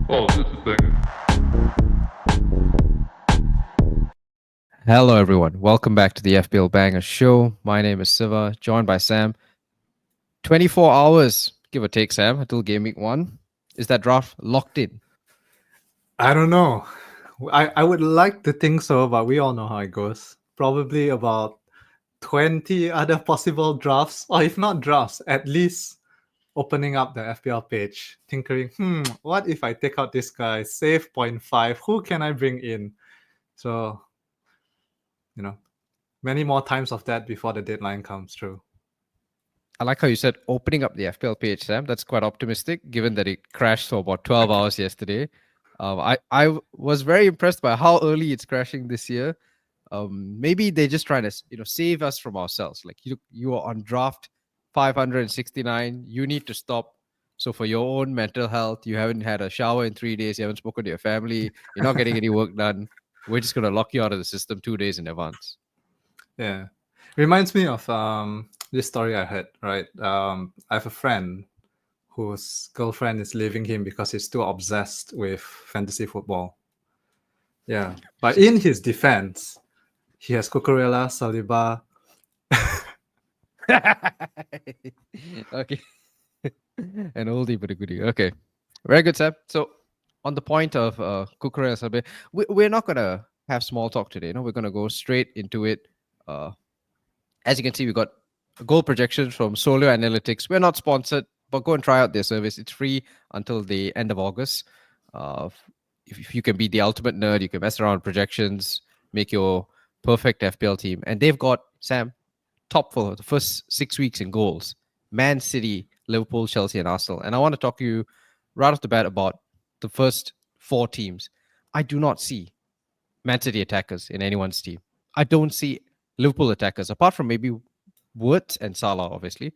Oh, just a second. Hello, everyone. Welcome back to the FPL Banger Show. My name is Siva, joined by Sam. 24 hours, give or take, Sam, until Game Week 1. Is that draft locked in? I don't know. I would like to think so, but we all know how it goes. Probably about 20 other possible drafts, or if not drafts, at least opening up the FPL page, tinkering, what if I take out this guy, save 0.5, who can I bring in? So, many more times of that before the deadline comes through. I like how you said opening up the FPL page, Sam. That's quite optimistic, given that it crashed for about 12 hours yesterday. I was very impressed by how early it's crashing this year. Maybe they're just trying to save us from ourselves. Like you are on draft 569. You need to stop. So for your own mental health, you haven't had a shower in 3 days. You haven't spoken to your family. You're not getting any work done. We're just gonna lock you out of the system 2 days in advance. Yeah. Reminds me of this story I heard, right? I have a friend whose girlfriend is leaving him because he's too obsessed with fantasy football. Yeah. But in his defense, he has Cucurella, Saliba. Okay. An oldie but a goodie. Okay. Very good, Sam. So on the point of Cucurella and Sabe, we're not gonna have small talk today. We're gonna go straight into it. As you can see, we got goal projections from Solio Analytics. We're not sponsored, but go and try out their service. It's free until the end of August. If you can be the ultimate nerd, you can mess around with projections, make your perfect FPL team. And they've got, Sam, top for the first 6 weeks in goals. Man City, Liverpool, Chelsea, and Arsenal. And I want to talk to you right off the bat about the first 4 teams. I do not see Man City attackers in anyone's team. I don't see Liverpool attackers, apart from maybe Wirtz and Salah, obviously.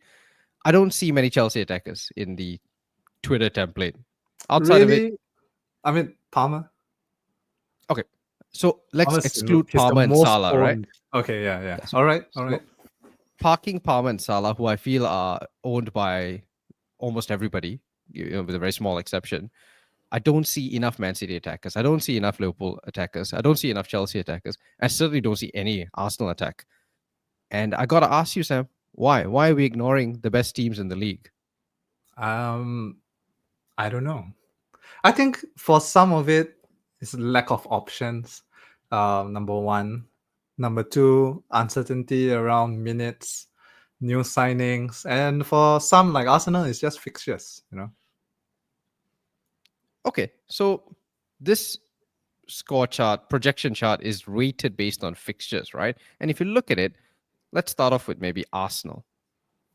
I don't see many Chelsea attackers in the Twitter template. Outside of it, I mean, Palmer. okay. So let's Palmer's exclude he's the Palmer and most Salah, right? owned. Okay, yeah. Yes. All right. Parking Palmer and Salah, who I feel are owned by almost everybody, with a very small exception. I don't see enough Man City attackers. I don't see enough Liverpool attackers. I don't see enough Chelsea attackers. I certainly don't see any Arsenal attack. And I gotta ask you, Sam, why? Why are we ignoring the best teams in the league? I don't know. I think for some of it, it's lack of options. Number one. Number two, uncertainty around minutes, new signings, and for some like Arsenal, it's just fixtures. Okay, so this score chart, projection chart is rated based on fixtures, right? And if you look at it, let's start off with maybe Arsenal.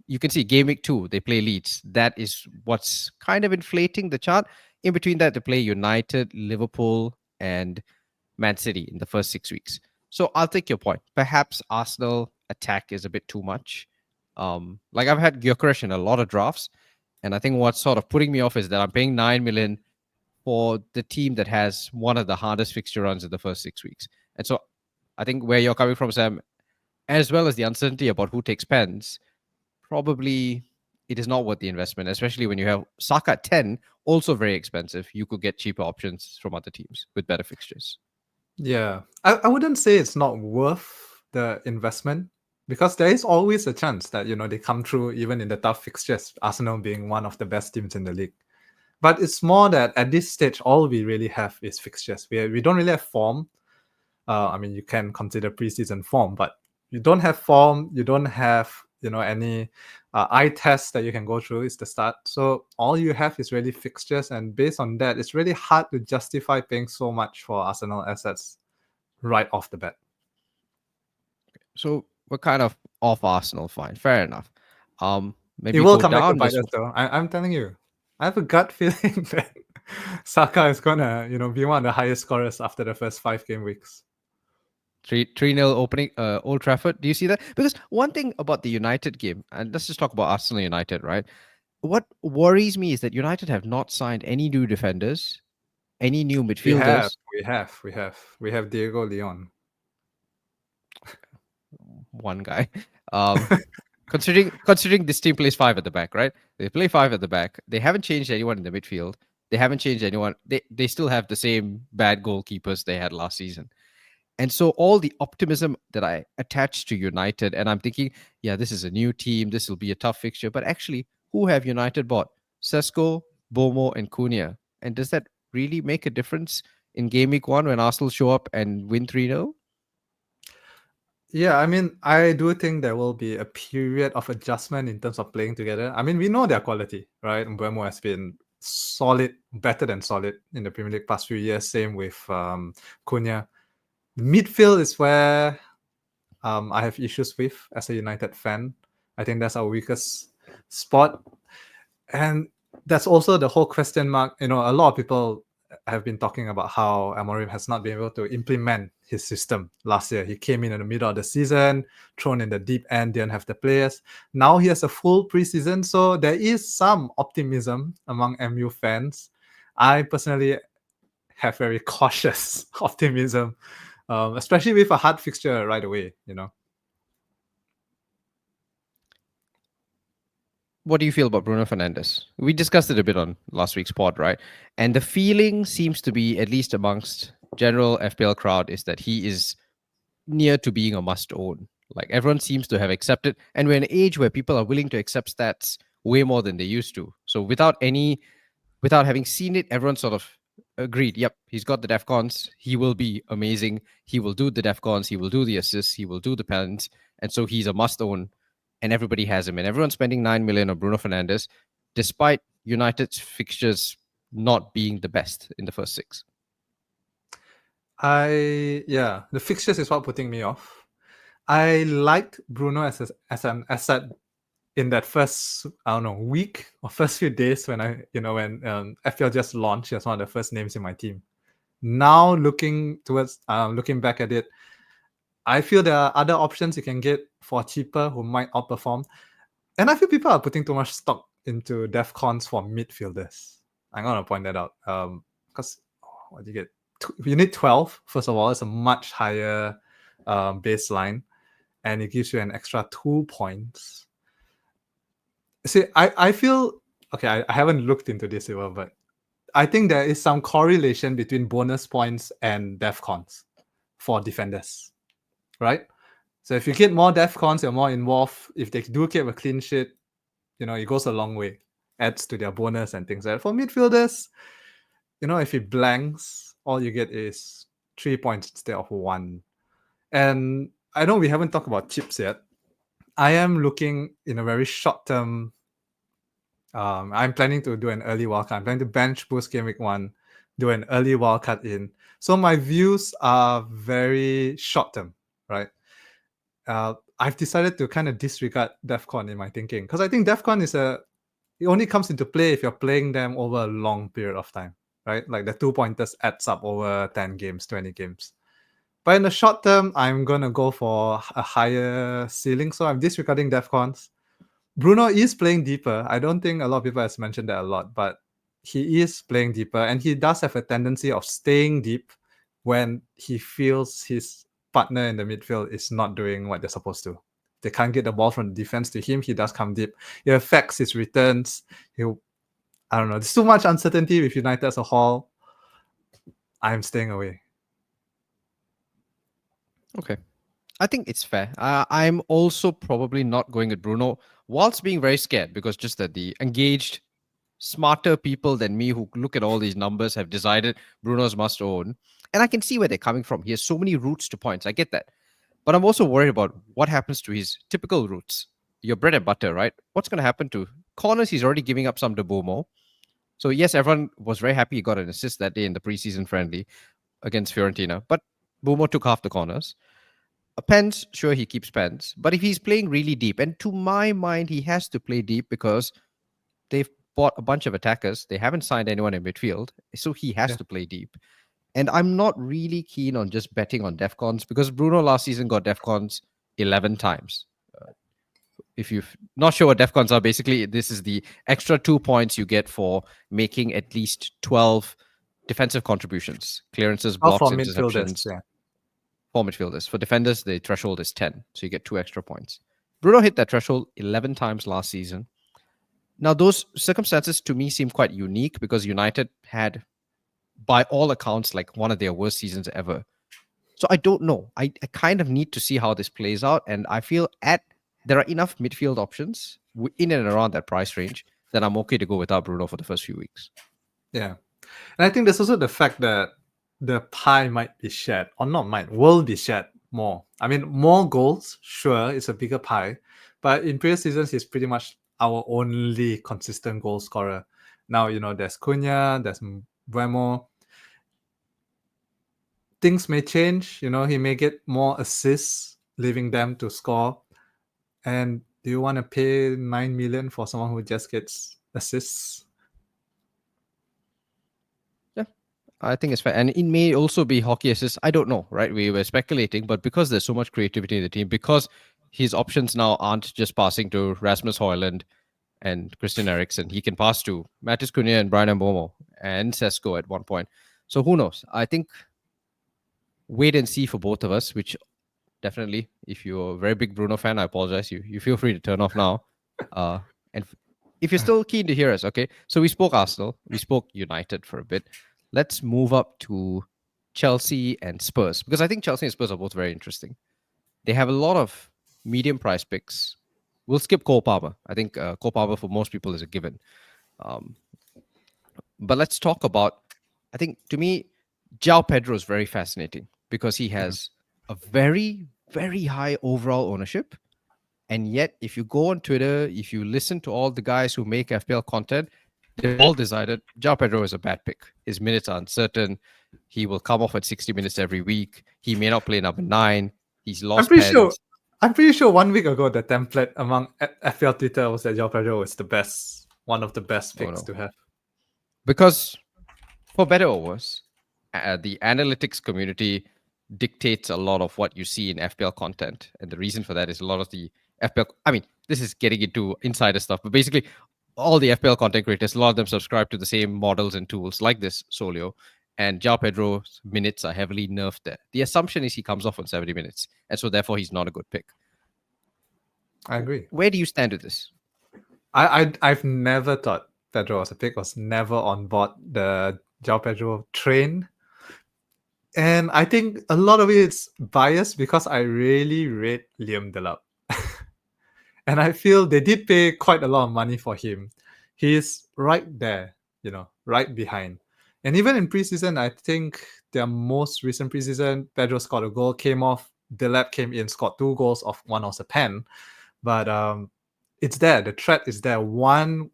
You can see game week 2, they play Leeds. That is what's kind of inflating the chart. In between that, they play United, Liverpool, and Man City in the first 6 weeks. So I'll take your point. Perhaps Arsenal attack is a bit too much. Like I've had Gyokeres in a lot of drafts, and I think what's sort of putting me off is that I'm paying 9 million for the team that has one of the hardest fixture runs in the first 6 weeks. And so I think where you're coming from, Sam, as well as the uncertainty about who takes pens, probably it is not worth the investment, especially when you have Saka at 10, also very expensive. You could get cheaper options from other teams with better fixtures. Yeah, I wouldn't say it's not worth the investment because there is always a chance that they come through even in the tough fixtures. Arsenal being one of the best teams in the league, but it's more that at this stage, all we really have is fixtures. We don't really have form. I mean, you can consider preseason form, but you don't have form. You don't have any eye tests that you can go through. It's the start. So all you have is really fixtures, and based on that, it's really hard to justify paying so much for Arsenal assets right off the bat. So we're kind of off Arsenal. Fine, fair enough. Maybe It will go come back to down bite this. us, though. I'm telling you, I have a gut feeling that Saka is gonna be one of the highest scorers after the first 5 game weeks. 3-0 opening Old Trafford. Do you see that? Because one thing about the United game, and let's just talk about Arsenal United, right? What worries me is that United have not signed any new defenders, any new midfielders. We have Diego Leon. One guy. Considering this team plays 5 at the back, right? They play 5 at the back. They haven't changed anyone in the midfield. They haven't changed anyone. They still have the same bad goalkeepers they had last season. And so all the optimism that I attach to United, and I'm thinking, yeah, this is a new team. This will be a tough fixture. But actually, who have United bought? Sesko, Bomo, and Cunha. And does that really make a difference in game week 1 when Arsenal show up and win 3-0? Yeah, I mean, I do think there will be a period of adjustment in terms of playing together. I mean, we know their quality, right? Mbeumo has been solid, better than solid in the Premier League past few years. Same with Cunha. Midfield is where I have issues with as a United fan. I think that's our weakest spot. And that's also the whole question mark. You know, a lot of people have been talking about how Amorim has not been able to implement his system last year. He came in the middle of the season, thrown in the deep end, didn't have the players. Now he has a full preseason, so there is some optimism among MU fans. I personally have very cautious optimism, especially with a hard fixture right away, you know. What do you feel about Bruno Fernandes? We discussed it a bit on last week's pod, right? And the feeling seems to be, at least amongst general FPL crowd, is that he is near to being a must own. Like everyone seems to have accepted, and we're in an age where people are willing to accept stats way more than they used to. So without having seen it, everyone sort of agreed. Yep, he's got the DEFCONs. He will be amazing. He will do the DEFCONs. He will do the assists. He will do the penalties. And so he's a must own, and everybody has him. And everyone's spending 9 million on Bruno Fernandes, despite United's fixtures not being the best in the first 6. The fixtures is what putting me off. I liked Bruno as an asset in that first, I don't know, week or first few days when when FPL just launched. He was one of the first names in my team. Now looking back at it, I feel there are other options you can get for cheaper who might outperform. And I feel people are putting too much stock into DEFCONs for midfielders. I'm going to point that out. Because what do you get? You need 12, first of all. It's a much higher baseline. And it gives you an extra 2 points. See, I feel... Okay, I haven't looked into this either, but I think there is some correlation between bonus points and DEFCONs for defenders. Right? So if you get more DEFCONs, you're more involved. If they do keep a clean sheet, it goes a long way. Adds to their bonus and things like that. For midfielders, if it blanks, all you get is 3 points instead of 1. And I know we haven't talked about chips yet. I am looking in a very short term. I'm planning to do an early wildcard. I'm planning to bench boost game week 1, do an early wildcard in. So my views are very short term, right? I've decided to kind of disregard DEFCON in my thinking, because I think DEFCON it only comes into play if you're playing them over a long period of time, right? Like the 2 pointers adds up over 10 games, 20 games. But in the short term, I'm going to go for a higher ceiling. So I'm disregarding DEFCONs. Bruno is playing deeper. I don't think a lot of people has mentioned that a lot, but he is playing deeper, and he does have a tendency of staying deep when he feels his partner in the midfield is not doing what they're supposed to. They can't get the ball from the defense to him. He does come deep. It affects his returns. I don't know. There's too much uncertainty with United as a whole. I'm staying away. Okay. I think it's fair. I'm also probably not going with Bruno, whilst being very scared, because just that the engaged, smarter people than me who look at all these numbers have decided Bruno's must own. And I can see where they're coming from. He has so many routes to points. I get that. But I'm also worried about what happens to his typical routes. Your bread and butter, right? What's going to happen to corners? He's already giving up some to Bomo. So yes, everyone was very happy he got an assist that day in the preseason friendly against Fiorentina. But Bomo took half the corners. Pence, sure, he keeps Pence. But if he's playing really deep, and to my mind, he has to play deep because they've bought a bunch of attackers. They haven't signed anyone in midfield. So he has to play deep. And I'm not really keen on just betting on DEFCONs, because Bruno last season got DEFCONs 11 times. If you're not sure what DEFCONs are, basically, this is the extra 2 points you get for making at least 12 defensive contributions, clearances, blocks, for interceptions. midfielders, For midfielders. For defenders, the threshold is 10. So you get 2 extra points. Bruno hit that threshold 11 times last season. Now, those circumstances to me seem quite unique because United had, by all accounts, like one of their worst seasons ever. So I don't know. I kind of need to see how this plays out. And I feel there are enough midfield options in and around that price range that I'm okay to go without Bruno for the first few weeks. Yeah. And I think there's also the fact that the pie might be shared, or not might, will be shared more. I mean, more goals, sure, it's a bigger pie. But in previous seasons, he's pretty much our only consistent goal scorer. Now, there's Cunha, there's Buemo. Things may change, he may get more assists, leaving them to score. And do you want to pay 9 million for someone who just gets assists? Yeah, I think it's fair. And it may also be hockey assists. I don't know, right? We were speculating, but because there's so much creativity in the team, because his options now aren't just passing to Rasmus Højlund and Christian Eriksen, he can pass to Matis Cunha and Brian Mbomo and Sesko at one point. So who knows? I think wait and see for both of us, which definitely, if you're a very big Bruno fan, I apologize. You feel free to turn off now. And if you're still keen to hear us, okay. So we spoke Arsenal, we spoke United for a bit. Let's move up to Chelsea and Spurs, because I think Chelsea and Spurs are both very interesting. They have a lot of medium price picks. We'll skip Cole Palmer. I think Cole Palmer for most people is a given. But let's talk about, I think to me, João Pedro is very fascinating because he has a very, very high overall ownership. And yet, if you go on Twitter, if you listen to all the guys who make FPL content, they've all decided João Pedro is a bad pick. His minutes are uncertain. He will come off at 60 minutes every week. He may not play number 9. He's lost pens. I'm pretty sure 1 week ago the template among FPL Twitter was that João Pedro is the best, one of the best picks to have. Because for better or worse, the analytics community dictates a lot of what you see in FPL content. And the reason for that is a lot of the FPL, I mean, this is getting into insider stuff, but basically all the FPL content creators, a lot of them subscribe to the same models and tools like this Solio. And João Pedro's minutes are heavily nerfed there. The assumption is he comes off on 70 minutes. And so therefore he's not a good pick. I agree. Where do you stand with this? I've never thought Pedro was a pick, was never on board the João Pedro train. And I think a lot of it's biased because I really rate Liam Delap. And I feel they did pay quite a lot of money for him. He's right there, right behind. And even in preseason, I think their most recent preseason, Pedro scored a goal, came off, Delap came in, scored 2 goals, one was a pen. But it's there. The threat is there. 1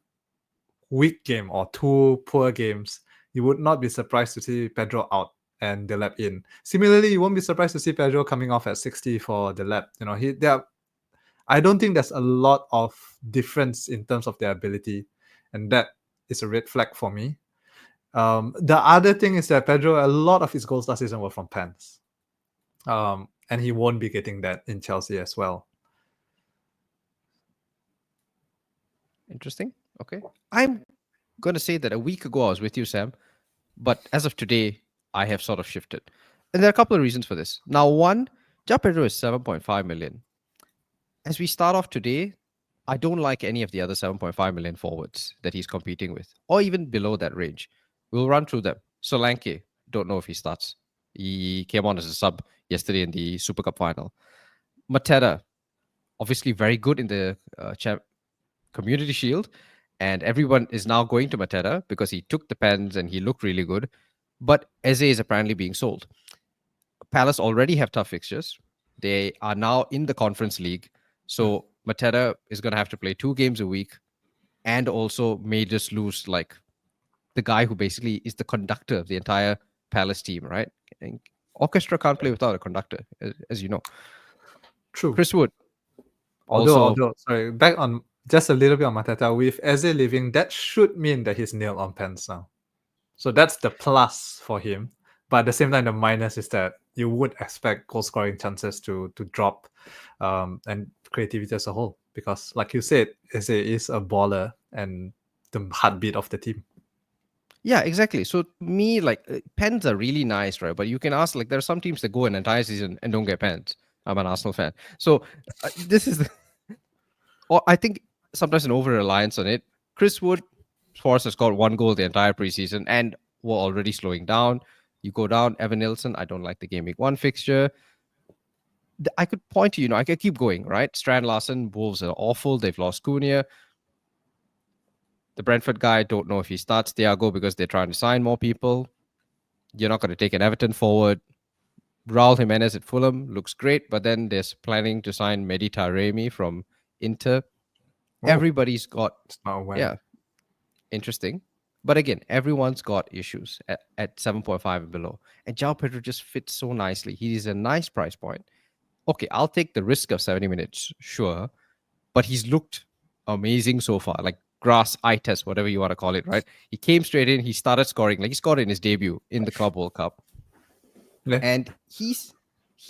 weak game or 2 poor games, you would not be surprised to see Pedro out and Delap in. Similarly, you won't be surprised to see Pedro coming off at 60 for Delap. I don't think there's a lot of difference in terms of their ability, and that is a red flag for me. The other thing is that Pedro, a lot of his goals last season were from pens. And he won't be getting that in Chelsea as well. Interesting. Okay. I'm going to say that a week ago I was with you, Sam, but as of today, I have sort of shifted. And there are a couple of reasons for this. Now, one, João Pedro is 7.5 million. As we start off today, I don't like any of the other 7.5 million forwards that he's competing with, or even below that range. We'll run through them. Solanke, don't know if he starts. He came on as a sub yesterday in the Super Cup final. Mateta, obviously very good in the Community Shield, and everyone is now going to Mateta because he took the pens and he looked really good. But Eze is apparently being sold. Palace already have tough fixtures. They are now in the Conference League. So Mateta is going to have to play 2 games a week and also may just lose like the guy who basically is the conductor of the entire Palace team, right? And orchestra can't play without a conductor, as you know. True. Chris Wood. Although, sorry, back on just a little bit on Mateta. With Eze leaving, that should mean that he's nil on pens now. So that's the plus for him. But at the same time, the minus is that you would expect goal scoring chances to drop and creativity as a whole. Because like you said, Eze is a baller and the heartbeat of the team. Yeah, exactly. So me, like pens are really nice, right? But you can ask, like, there are some teams that go an entire season and don't get pens. I'm an Arsenal fan. So this is or I think sometimes an over-reliance on it. Chris Wood, Forrest has got 1 goal the entire preseason and were already slowing down. You go down, Evan Nilsson, I don't like the Game Week 1 fixture. I could point to, I could keep going, right? Strand Larson, Wolves are awful. They've lost Cunha. The Brentford guy, don't know if he starts Thiago because they're trying to sign more people. You're not going to take an Everton forward. Raul Jimenez at Fulham looks great, but then there's planning to sign Mehdi Taremi from Inter. Oh, Everybody's got, it's not aware. yeah, interesting. But again, everyone's got issues at 7.5 and below. And João Pedro just fits so nicely. He's a nice price point. Okay, I'll take the risk of 70 minutes, sure. But he's looked amazing so far, like grass eye test, whatever you want to call it, right? He came straight in, he started scoring, like he scored in his debut in the Club World Cup. Yeah. And he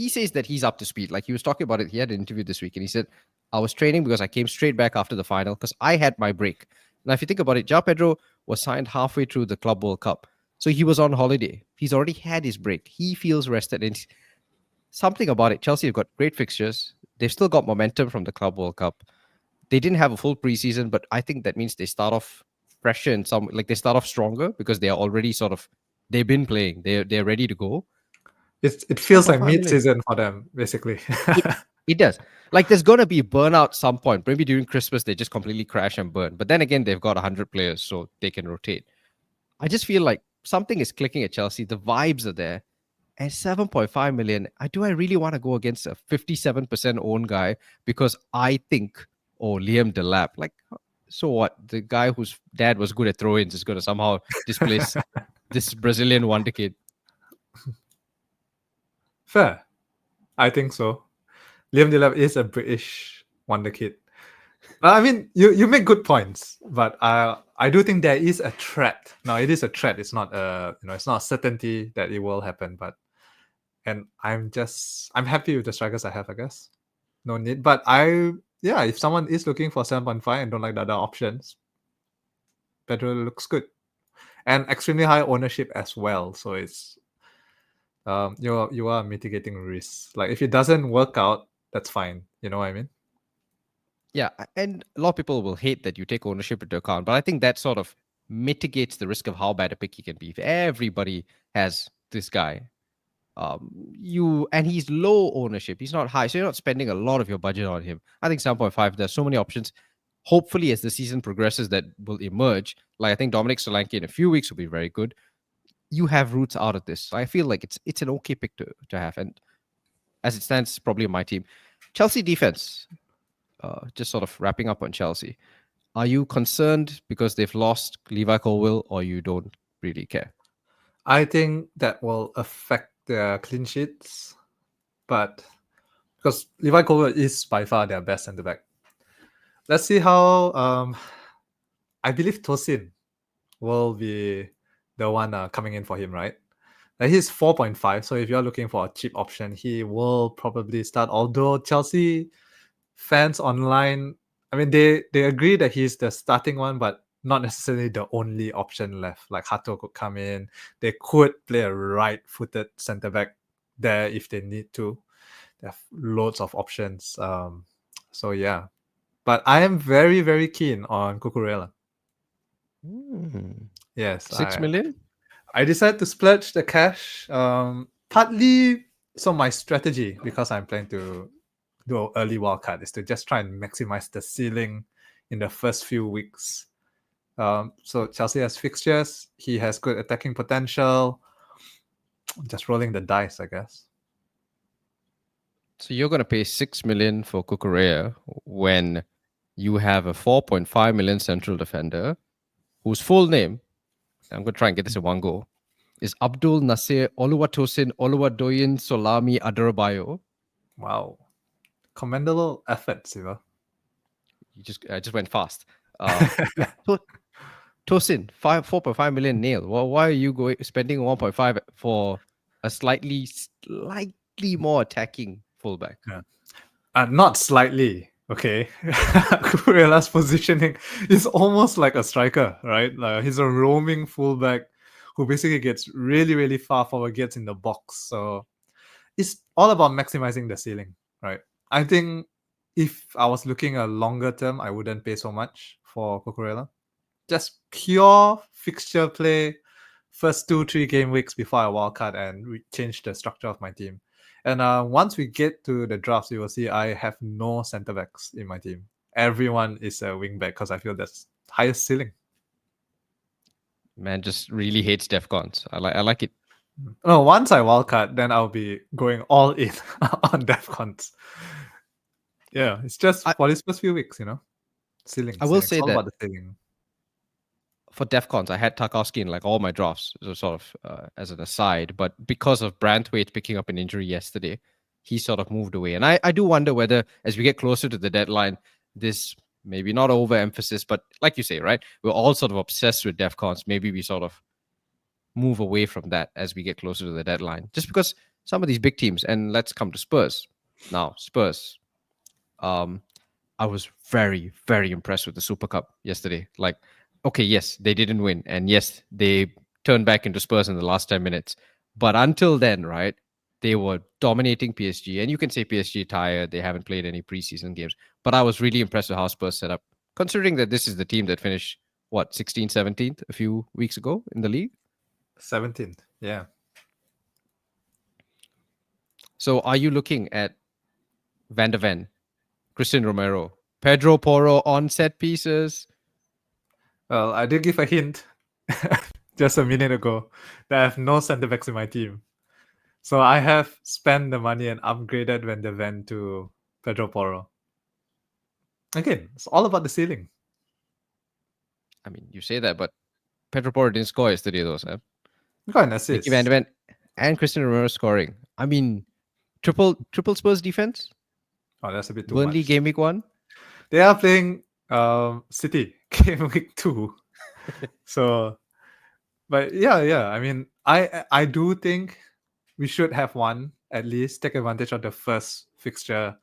says that he's up to speed. Like he was talking about it. He had an interview this week and he said, I was training because I came straight back after the final because I had my break. Now, if you think about it, João Pedro was signed halfway through the Club World Cup. So he was on holiday. He's already had his break. He feels rested. And something about it, Chelsea have got great fixtures. They've still got momentum from the Club World Cup. They didn't have a full preseason, but I think that means they start off fresher and they start off stronger because they are already they've been playing. They're ready to go. It feels like 7.5 million. mid-season for them, basically. It does. Like there's going to be burnout some point. Maybe during Christmas, they just completely crash and burn. But then again, they've got 100 players, so they can rotate. I just feel like something is clicking at Chelsea. The vibes are there. And 7.5 million, do I really want to go against a 57% owned guy because I think, Liam Delap, like, so what? The guy whose dad was good at throw-ins is going to somehow displace this Brazilian wonder kid. Fair. I think so. Liam Delap is a British wonder kid. I mean, you make good points, but I do think there is a threat. Now, it is a threat. It's not it's not a certainty that it will happen. And I'm happy with the strikers I have, I guess. No need. But if someone is looking for 7.5 and don't like the other options, Pedro looks good. And extremely high ownership as well. So it's you are mitigating risks. Like if it doesn't work out, that's fine. You know what I mean? Yeah, and a lot of people will hate that you take ownership into account, but I think that sort of mitigates the risk of how bad a pick he can be. If everybody has this guy, and he's low ownership, he's not high, so you're not spending a lot of your budget on him. I think 7.5, there's so many options. Hopefully, as the season progresses, that will emerge. Like I think Dominic Solanke in a few weeks will be very good. You have roots out of this. So I feel like it's an okay pick to have, and as it stands, probably my team. Chelsea defense. Just sort of wrapping up on Chelsea. Are you concerned because they've lost Levi Colwill, or you don't really care? I think that will affect their clean sheets, but because Levi Colwill is by far their best centre back. Let's see how. I believe Tosin will be the one coming in for him, right? He's 4.5, so if you're looking for a cheap option, he will probably start. Although Chelsea fans online, I mean, they agree that he's the starting one, but not necessarily the only option left. Like Hato could come in. They could play a right-footed centre back there if they need to. They have loads of options. So yeah, but I am very, very keen on Cucurella. Yes, 6 million. I decided to splurge the cash. Partly, so my strategy, because I'm planning to do an early wildcard, is to just try and maximize the ceiling in the first few weeks. So Chelsea has fixtures. He has good attacking potential. Just rolling the dice, I guess. So you're going to pay 6 million for Cucurella when you have a 4.5 million central defender whose full name, I'm going to try and get this in one go, is Abdul Nasir Oluwatosin Oluwadoyin Solami Adebayo. Wow. Commendable effort, Siva. I just went fast. Tosin, 4.5 million nail. Well, why are you spending 1.5 for a slightly more attacking fullback? Not slightly. Okay. Cucurella's positioning is almost like a striker, right? Like he's a roaming fullback who basically gets really, really far forward, gets in the box. So it's all about maximizing the ceiling, right? I think if I was looking a longer term, I wouldn't pay so much for Cucurella. just pure fixture play first 2-3 game weeks before I wildcard and change the structure of my team. And once we get to the drafts, you will see I have no center backs in my team. Everyone is a wing back because I feel that's highest ceiling. Man just really hates DEFCONs. I like it. No, once I wildcard, then I'll be going all in on DEFCONs. Yeah, it's just for these first few weeks, ceiling. I will It's say all that about the ceiling. for DEFCONs, I had Tarkowski in like all my drafts, so sort of as an aside. But because of Branthwaite picking up an injury yesterday, he sort of moved away. And I do wonder whether, as we get closer to the deadline, this maybe not overemphasis, but like you say, right, we're all sort of obsessed with DEFCONs. Maybe we sort of move away from that as we get closer to the deadline, just because some of these big teams. And let's come to Spurs now. Spurs. I was very, very impressed with the Super Cup yesterday. Like, okay, yes, they didn't win. And yes, they turned back into Spurs in the last 10 minutes. But until then, right, they were dominating PSG. And you can say PSG tired. They haven't played any preseason games. But I was really impressed with how Spurs set up, considering that this is the team that finished, 16th, 17th a few weeks ago in the league? 17th, yeah. So are you looking at Van de Ven, Christian Romero, Pedro Porro on set pieces? Well, I did give a hint just a minute ago that I have no center backs in my team. So I have spent the money and upgraded Van de Ven to Pedro Porro. Again, it's all about the ceiling. I mean, you say that, but Pedro Porro didn't score yesterday, though, Sam. Got an assist. Nicky Van de Ven and Christian Romero scoring. I mean, triple Spurs defense. Oh, that's a bit too Burnley much. game week 1. They are playing City game week 2. So, but yeah. I mean, I do think we should have one at least, take advantage of the first fixture.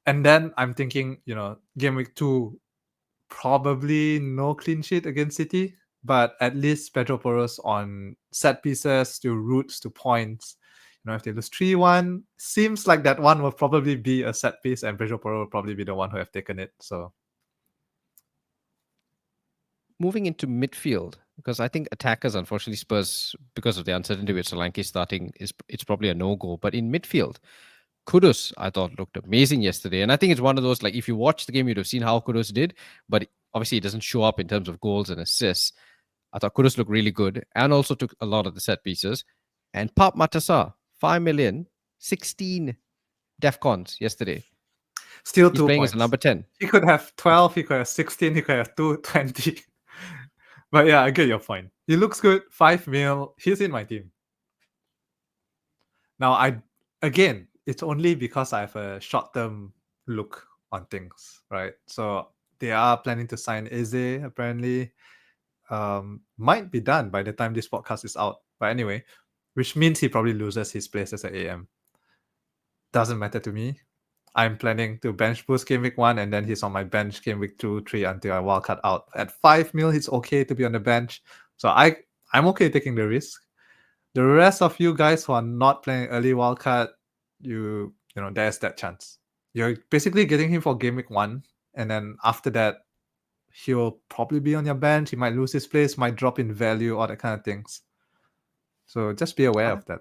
And then I'm thinking, game week 2, probably no clean sheet against City, but at least Pedro Porro's on set pieces to routes to points. If they lose 3-1, seems like that one will probably be a set piece, and Pedro Porro will probably be the one who have taken it. So Moving into midfield, because I think attackers, unfortunately, Spurs, because of the uncertainty with Solanke starting, it's probably a no-go. But in midfield, Kudus, I thought, looked amazing yesterday. And I think it's one of those, like, if you watch the game, you'd have seen how Kudus did, but obviously it doesn't show up in terms of goals and assists. I thought Kudus looked really good and also took a lot of the set pieces. And Pap Matassa, 5 million, 16 DEFCONs yesterday. still He's 2 playing points. as a number 10. He could have 12, he could have 16, he could have 20. But yeah, I get your point. He looks good. 5 mil. He's in my team. Now, it's only because I have a short-term look on things, right? So they are planning to sign Eze, apparently. Might be done by the time this podcast is out. But anyway, which means he probably loses his place as an AM. Doesn't matter to me. I'm planning to bench boost game week 1, and then he's on my bench game week 2, 3 until I wildcard out. At 5 mil, it's okay to be on the bench. So I'm okay taking the risk. The rest of you guys who are not playing early wildcard, there's that chance. You're basically getting him for game week 1, and then after that, he'll probably be on your bench. He might lose his place, might drop in value, all that kind of things. So just be aware of that.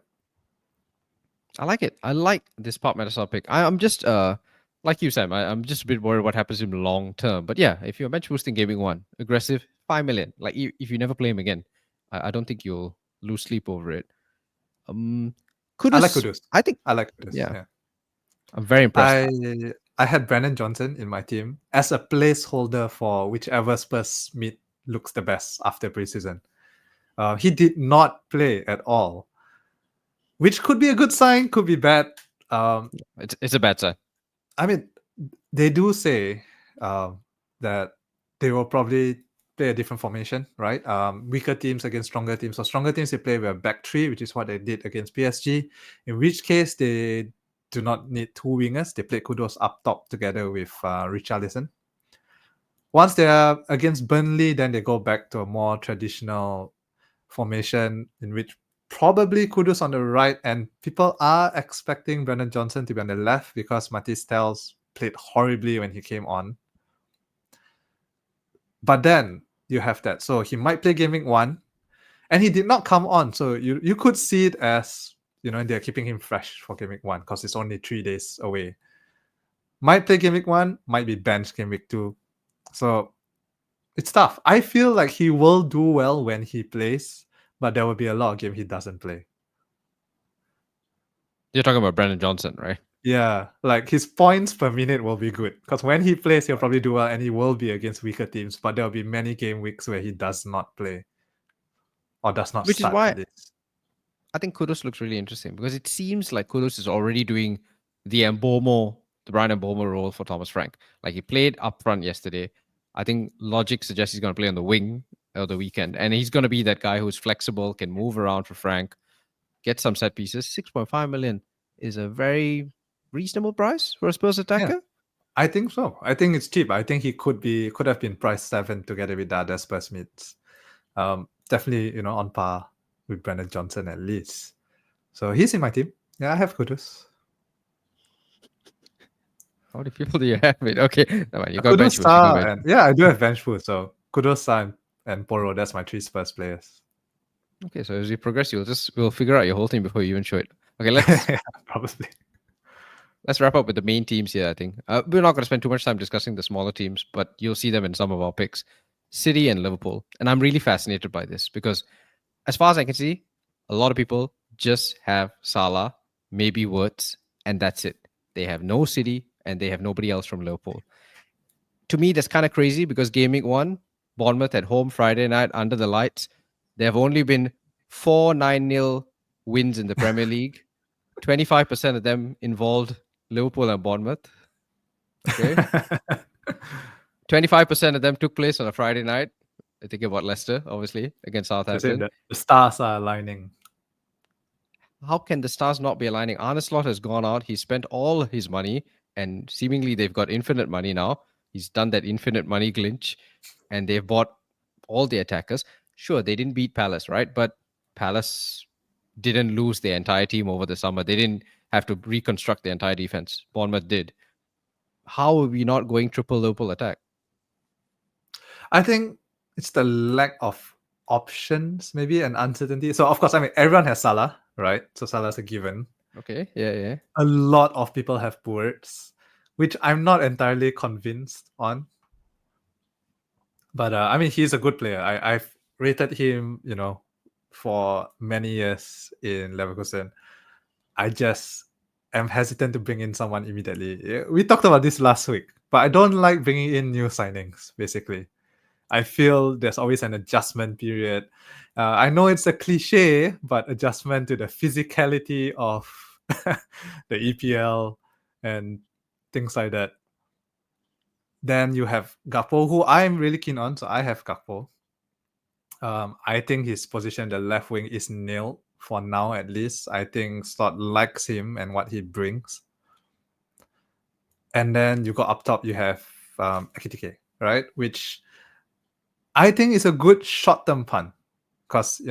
I like it. I like this Pop Metastar pick. I'm just like you, Sam. I'm just a bit worried what happens to him long term. But yeah, if you're bench boosting gaming 1, aggressive, 5 million. Like if you never play him again, I don't think you'll lose sleep over it. Kudus, I like Kudus. I think I like Kudus. yeah. I'm very impressed. I had Brandon Johnson in my team as a placeholder for whichever Spurs meet looks the best after preseason. He did not play at all, which could be a good sign, could be bad. It's a bad sign. I mean, they do say that they will probably play a different formation, right? Weaker teams against stronger teams. So stronger teams, they play with a back three, which is what they did against PSG. In which case, they do not need 2 wingers. They play Kudus up top together with Richarlison. Once they are against Burnley, then they go back to a more traditional formation in which probably Kudus on the right, and people are expecting Brandon Johnson to be on the left because Matisse Telles played horribly when he came on. But then you have that. So he might play game week 1, and he did not come on. So you could see it as, they're keeping him fresh for game week 1 because it's only 3 days away. Might play game week 1, might be benched game week 2. So it's tough. I feel like he will do well when he plays, but there will be a lot of games he doesn't play. You're talking about Brandon Johnson, right? Yeah, like his points per minute will be good because when he plays, he'll probably do well, and he will be against weaker teams. But there will be many game weeks where he does not play or does not Which is start why at least. I think Kudus looks really interesting because it seems like Kudus is already doing the Brian Mbomo role for Thomas Frank. Like he played up front yesterday. I think logic suggests he's going to play on the wing or the weekend, and he's going to be that guy who's flexible, can move around for Frank, get some set pieces. 6.5 million is a very reasonable price for a Spurs attacker. Yeah, I think so. I think it's cheap. I think he could have been priced 7 together with the other Spurs mids. Definitely, on par with Brandon Johnson at least. So he's in my team. Yeah, I have Kudus. How many people do you have? Okay, no, you got Kudus, bench boost. Sarr, and I do have bench boost. So Kudus, Sarr, and Porro. That's my 3 Spurs players. Okay, so as we progress, we'll figure out your whole team before you even show it. Okay, let's probably. Let's wrap up with the main teams here, I think. We're not going to spend too much time discussing the smaller teams, but you'll see them in some of our picks. City and Liverpool. And I'm really fascinated by this because as far as I can see, a lot of people just have Salah, maybe Wirtz, and that's it. They have no City and they have nobody else from Liverpool. To me, that's kind of crazy because game week 1, Bournemouth at home Friday night under the lights. There have only been 4 9-0 wins in the Premier League. 25% of them involved Liverpool and Bournemouth. Okay. 25% of them took place on a Friday night. I think about Leicester, obviously, against Southampton. The stars are aligning. How can the stars not be aligning? Arne Slot has gone out. He spent all his money, and seemingly they've got infinite money now. He's done that infinite money glitch, and they've bought all the attackers. Sure, they didn't beat Palace, right? But Palace didn't lose their entire team over the summer. They didn't have to reconstruct the entire defense. Bournemouth did. How are we not going triple Liverpool attack? I think it's the lack of options, maybe, and uncertainty. So, of course, everyone has Salah, right? So Salah's a given. Okay, yeah. A lot of people have Wirtz, which I'm not entirely convinced on. But, he's a good player. I've rated him, for many years in Leverkusen. I just am hesitant to bring in someone immediately. We talked about this last week, but I don't like bringing in new signings, basically. I feel there's always an adjustment period. I know it's a cliche, but adjustment to the physicality of the EPL and things like that. Then you have Gakoo, who I'm really keen on. So I have Gakoo. I think his position, the left wing, is nailed for now, at least. I think Slot likes him and what he brings. And then you got up top, you have Ekitike, right? Which I think is a good short-term punt. Because,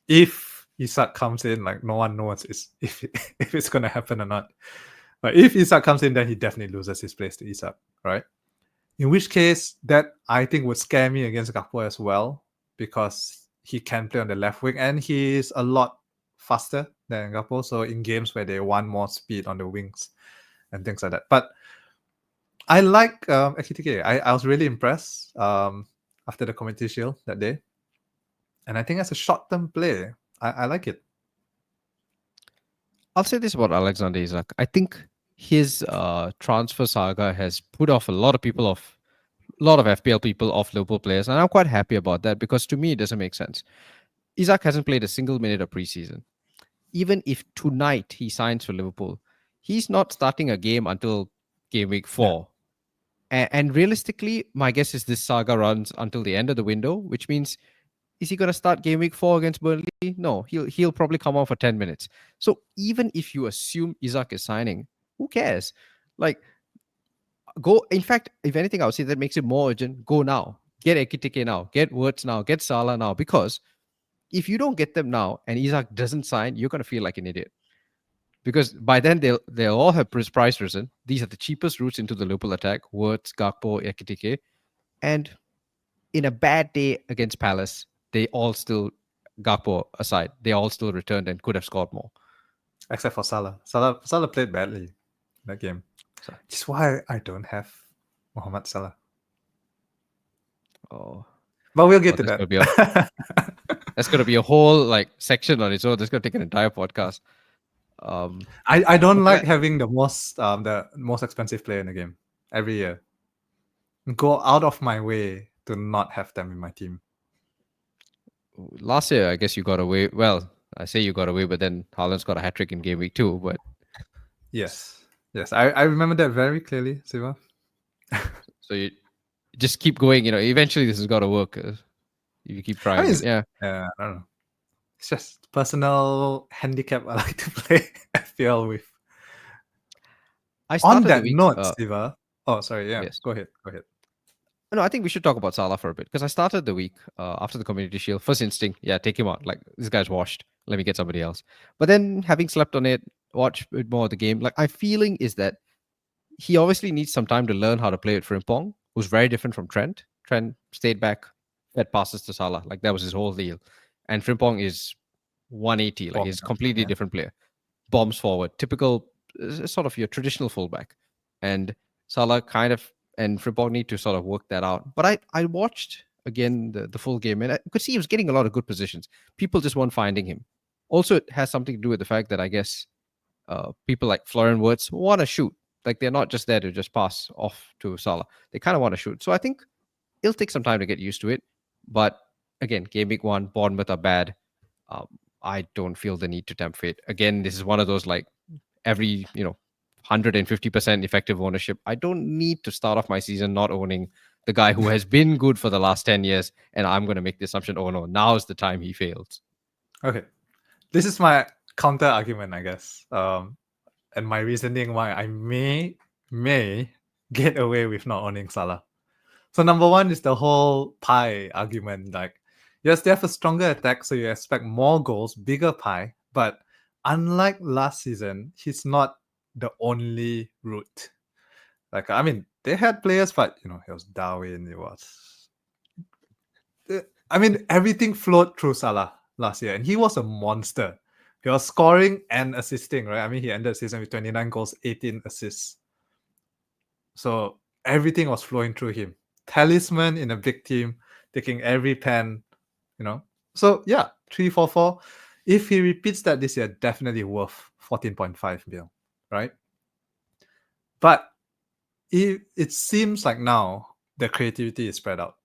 if Isak comes in, like, no one knows if it's going to happen or not. But if Isak comes in, then he definitely loses his place to Isak, right? In which case, that I think would scare me against Gakpo as well, because he can play on the left wing and he's a lot faster than Gakpo. So in games where they want more speed on the wings and things like that. But I like Ekitike. I was really impressed after the Community Shield that day. And I think as a short-term play, I like it. I'll say this about Alexander Isak. I think his transfer saga has put off a lot of FPL people off Liverpool players, and I'm quite happy about that because to me it doesn't make sense. Isak hasn't played a single minute of preseason. Even if tonight he signs for Liverpool, he's not starting a game until game week 4. Yeah. And realistically, my guess is this saga runs until the end of the window, which means is he going to start game week 4 against Burnley? No, he'll probably come on for 10 minutes. So even if you assume Isak is signing, who cares? Like, go. In fact, if anything, I would say that makes it more urgent. Go now. Get Ekitike now. Get Wirtz now. Get Salah now. Because if you don't get them now and Isak doesn't sign, you're going to feel like an idiot. Because by then they'll all have price risen. These are the cheapest routes into the Liverpool attack: Wirtz, Gakpo, Ekitike, and in a bad day against Palace, they all still, Gakpo aside, they all still returned and could have scored more. Except for Salah. Salah played badly in that game. So, Which is why I don't have Mohamed Salah. oh, But we'll get to that's that. that's gonna be a whole like section on its own. That's gonna take an entire podcast. I don't but like let- having the most expensive player in the game every year. Go out of my way to not have them in my team. last year, I guess you got away. Well, I say you got away, but then Haaland's got a hat trick in game week 2. But Yes. I remember that very clearly, Siva. so you just keep going. Eventually this has got to work. You keep trying. I mean, Yeah. I don't know. It's just personal handicap I like to play FPL with. I On started that the week. note, Siva. Oh, sorry. Yeah. Yes. Go ahead. No, I think we should talk about Salah for a bit because I started the week after the Community Shield. First instinct, yeah, take him out. Like, this guy's washed. Let me get somebody else. But then having slept on it, watch a bit more of the game, like my feeling is that he obviously needs some time to learn how to play with Frimpong, who's very different from Trent. Trent stayed back, fed passes to Salah. Like, that was his whole deal. And Frimpong is 180. Like, he's a completely different player. Bombs forward. Typical, sort of your traditional fullback. And Salah kind of and Frimpong need to sort of work that out. But I watched again the full game and I could see he was getting a lot of good positions. People just weren't finding him. Also, it has something to do with the fact that I guess people like Florian Wirtz want to shoot. Like they're not just there to just pass off to Salah. They kind of want to shoot. So I think it'll take some time to get used to it. But again, game week 1, Bournemouth are bad. I don't feel the need to tempt fate. Again, this is one of those like every 150% effective ownership. I don't need to start off my season not owning the guy who has been good for the last 10 years. And I'm going to make the assumption, oh no, now's the time he fails. Okay. This is my counter argument, I guess. And my reasoning why I may get away with not owning Salah. So number one is the whole pie argument. Like, yes, they have a stronger attack, so you expect more goals, bigger pie. But unlike last season, he's not the only route. Like, I mean, they had players, but it was Darwin. It was, I mean, everything flowed through Salah last year, and he was a monster. He was scoring and assisting, right? I mean, he ended the season with 29 goals, 18 assists. So everything was flowing through him. Talisman in a big team, taking every pen, So yeah, 3-4-4. If he repeats that this year, definitely worth 14.5 mil, right? But it seems like now the creativity is spread out.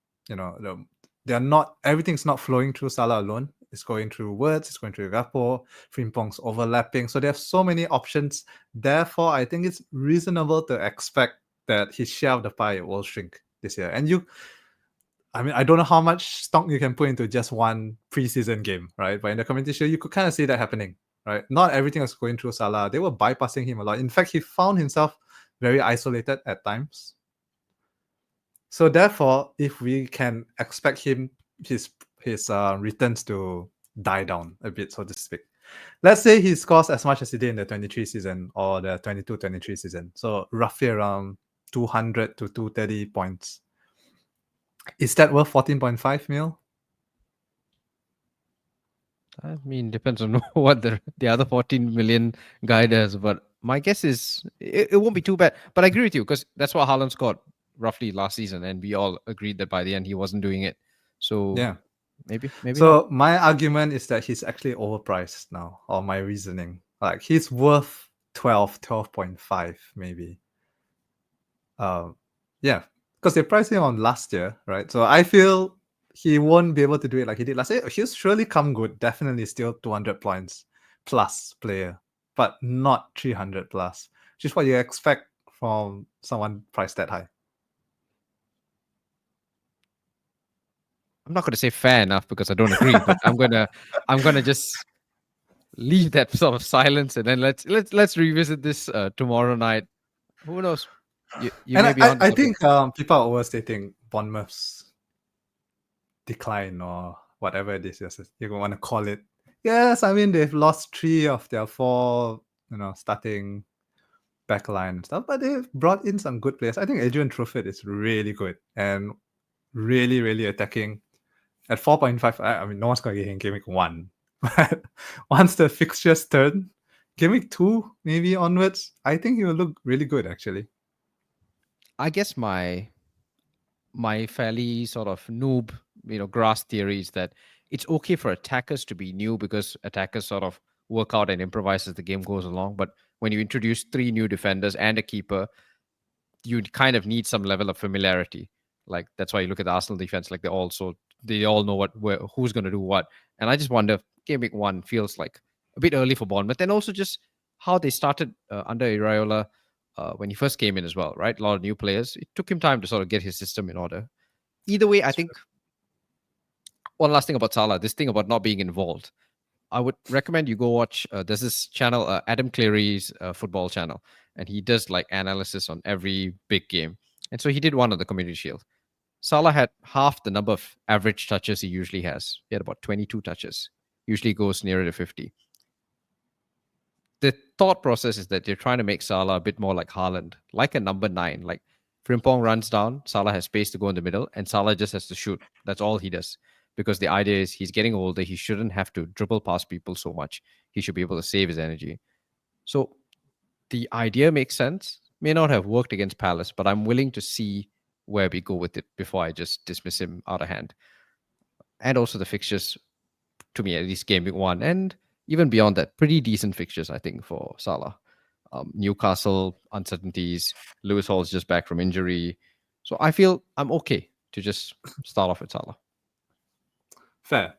They're not, everything's not flowing through Salah alone. It's going through Wirtz, it's going through Gakoo, Frimpong's overlapping. So they have so many options. Therefore, I think it's reasonable to expect that his share of the pie will shrink this year. And I don't know how much stock you can put into just one preseason game, right? But in the Community Shield, you could kind of see that happening, right? Not everything was going through Salah. They were bypassing him a lot. In fact, he found himself very isolated at times. So therefore, if we can expect his returns to die down a bit, so to speak. Let's say he scores as much as he did in the 23 season or the 22-23 season. So roughly around 200 to 230 points. Is that worth 14.5 mil? I mean, depends on what the other 14 million guy does. But my guess is it won't be too bad. But I agree with you because that's what Haaland scored roughly last season. And we all agreed that by the end he wasn't doing it. So Yeah. maybe So not. my argument is that he's actually overpriced now, or my reasoning. Like he's worth 12.5 maybe. Yeah, because they priced him on last year, right? So I feel he won't be able to do it like he did last year. He'll surely come good, definitely still 200 points plus player, but not 300 plus, which is what you expect from someone priced that high. I'm not going to say fair enough because I don't agree, but I'm gonna just leave that sort of silence and then let's revisit this tomorrow night. Who knows? You And may be on. I think people are overstating Bournemouth's decline or whatever it is you want to call it. Yes, I mean they've lost 3 of their 4, starting backline and stuff, but they've brought in some good players. I think Adrian Truffert is really good, and really, really attacking. At 4.5, I mean, no one's going to get him game week 1. But once the fixtures turn, game week 2 maybe onwards, I think he will look really good actually. I guess my fairly sort of noob, grass theory is that it's okay for attackers to be new because attackers sort of work out and improvise as the game goes along. But when you introduce three new defenders and a keeper, you kind of need some level of familiarity. Like that's why you look at the Arsenal defense, like they all know who's going to do what. And I just wonder if game week 1 feels like a bit early for Bournemouth, and also just how they started under Iraola when he first came in as well, right? A lot of new players. It took him time to sort of get his system in order. Either way, I think one last thing about Salah, this thing about not being involved. I would recommend you go watch. There's this channel, Adam Cleary's football channel, and he does like analysis on every big game. And so he did one on the Community Shield. Salah had half the number of average touches he usually has. He had about 22 touches. Usually goes nearer to 50. The thought process is that they're trying to make Salah a bit more like Haaland, like a number 9. Like Frimpong runs down, Salah has space to go in the middle, and Salah just has to shoot. That's all he does. Because the idea is he's getting older, he shouldn't have to dribble past people so much. He should be able to save his energy. So the idea makes sense. May not have worked against Palace, but I'm willing to see where we go with it before I just dismiss him out of hand. And also the fixtures, to me, at least game week 1, and even beyond that, pretty decent fixtures, I think, for Salah. Newcastle, uncertainties. Lewis Hall's just back from injury. So I feel I'm okay to just start off with Salah. Fair.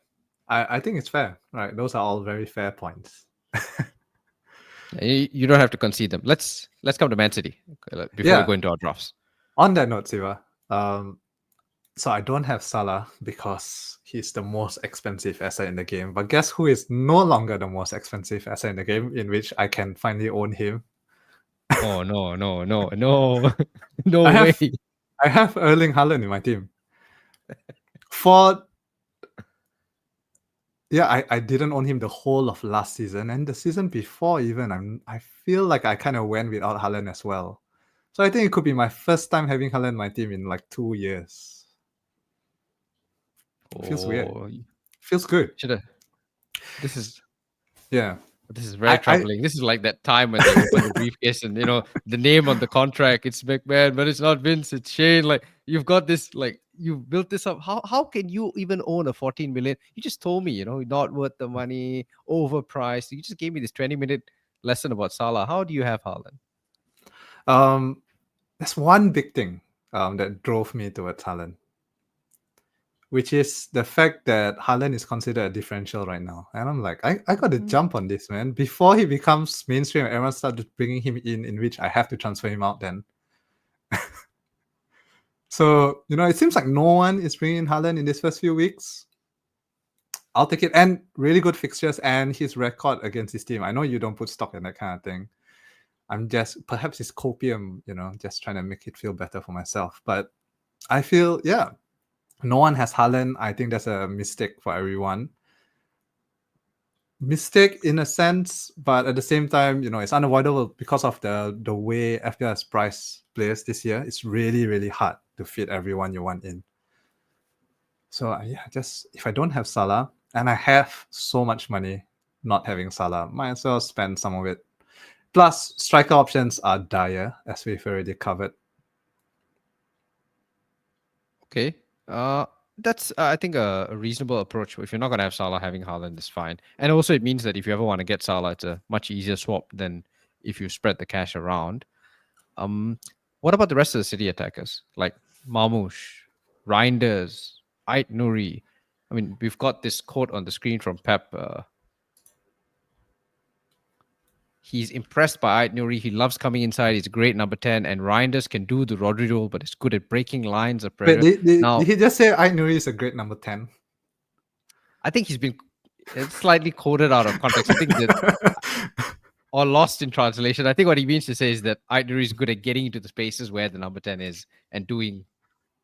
I think it's fair, right? Those are all very fair points. You don't have to concede them. Let's come to Man City before we go into our drafts. On that note, Siva, so I don't have Salah because he's the most expensive asset in the game. But guess who is no longer the most expensive asset in the game, in which I can finally own him? Oh no, no I way! I have Erling Haaland in my team. I didn't own him the whole of last season, and the season before even. I feel like I kind of went without Haaland as well. So I think it could be my first time having Haaland in my team in like 2 years. Feels weird. Feels good. This is This very troubling. This is like that time when they open the briefcase and the name on the contract, it's McMahon, but it's not Vince, it's Shane. Like you've got this, like you've built this up. How can you even own a 14 million? You just told me, not worth the money, overpriced. You just gave me this 20-minute lesson about Salah. How do you have Haaland? There's one big thing that drove me towards Haaland, which is the fact that Haaland is considered a differential right now. And I'm like, I got to jump on this, man. Before he becomes mainstream, everyone started bringing him in which I have to transfer him out then. So, it seems like no one is bringing Haaland in these first few weeks. I'll take it. And really good fixtures and his record against his team. I know you don't put stock in that kind of thing. I'm just, perhaps it's copium, just trying to make it feel better for myself. But I feel, no one has Haaland. I think that's a mistake for everyone. Mistake in a sense, but at the same time, it's unavoidable because of the way FPL has priced players this year. It's really, really hard to fit everyone you want in. So just if I don't have Salah and I have so much money, not having Salah, might as well spend some of it. Plus, striker options are dire, as we've already covered. Okay. That's I think a reasonable approach. If you're not gonna have Salah, having Haaland is fine. And also it means that if you ever want to get Salah, it's a much easier swap than if you spread the cash around. What about the rest of the City attackers? Like Marmoush, Reijnders, Ait Nouri. I mean, we've got this quote on the screen from Pep. He's impressed by Ait Nouri. He loves coming inside. He's a great number 10. And Reijnders can do the Rodri role, but is good at breaking lines of pressure. Wait, did he just say Ait Nouri is a great number 10? I think he's been slightly quoted out of context. I think that or lost in translation. I think what he means to say is that Ait Nouri is good at getting into the spaces where the number 10 is and doing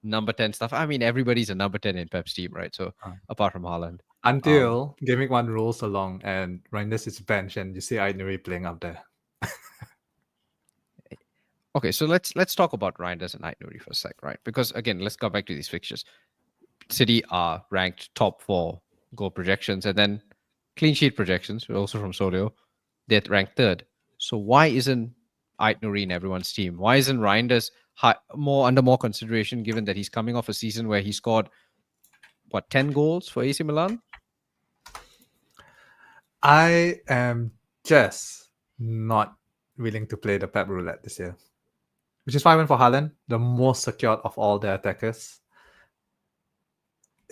number 10 stuff. I mean, everybody's a number 10 in Pep's team, right? So apart from Haaland. Until Game Week 1 rolls along and Reijnders is bench and you see Ait Nouri playing up there. Okay, so let's talk about Reijnders and Aït-Nouri for a sec, right? Because again, let's go back to these fixtures. City are ranked top 4 goal projections, and then clean sheet projections, also from Solio, they're ranked third. So why isn't Aït-Nouri in everyone's team? Why isn't Reijnders under more consideration, given that he's coming off a season where he scored what 10 goals for AC Milan? I am just not willing to play the Pep roulette this year, which is why I went for Haaland, the most secured of all the attackers.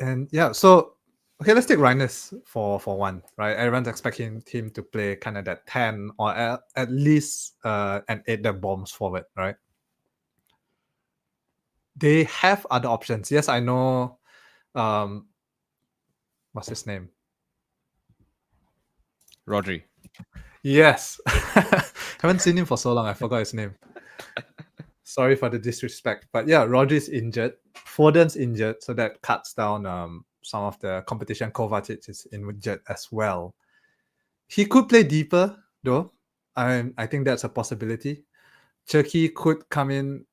And yeah, so okay, let's take Reijnders for one, right? Everyone's expecting him to play kind of that 10 or at least an 8 that bombs forward, right? They have other options. Yes, I know. What's his name? Rodri. Yes. Haven't seen him for so long. I forgot his name. Sorry for the disrespect. But yeah, Rodri's injured. Foden's injured. So that cuts down some of the competition. Kovacic is injured as well. He could play deeper, though. I think that's a possibility. Turkey could come in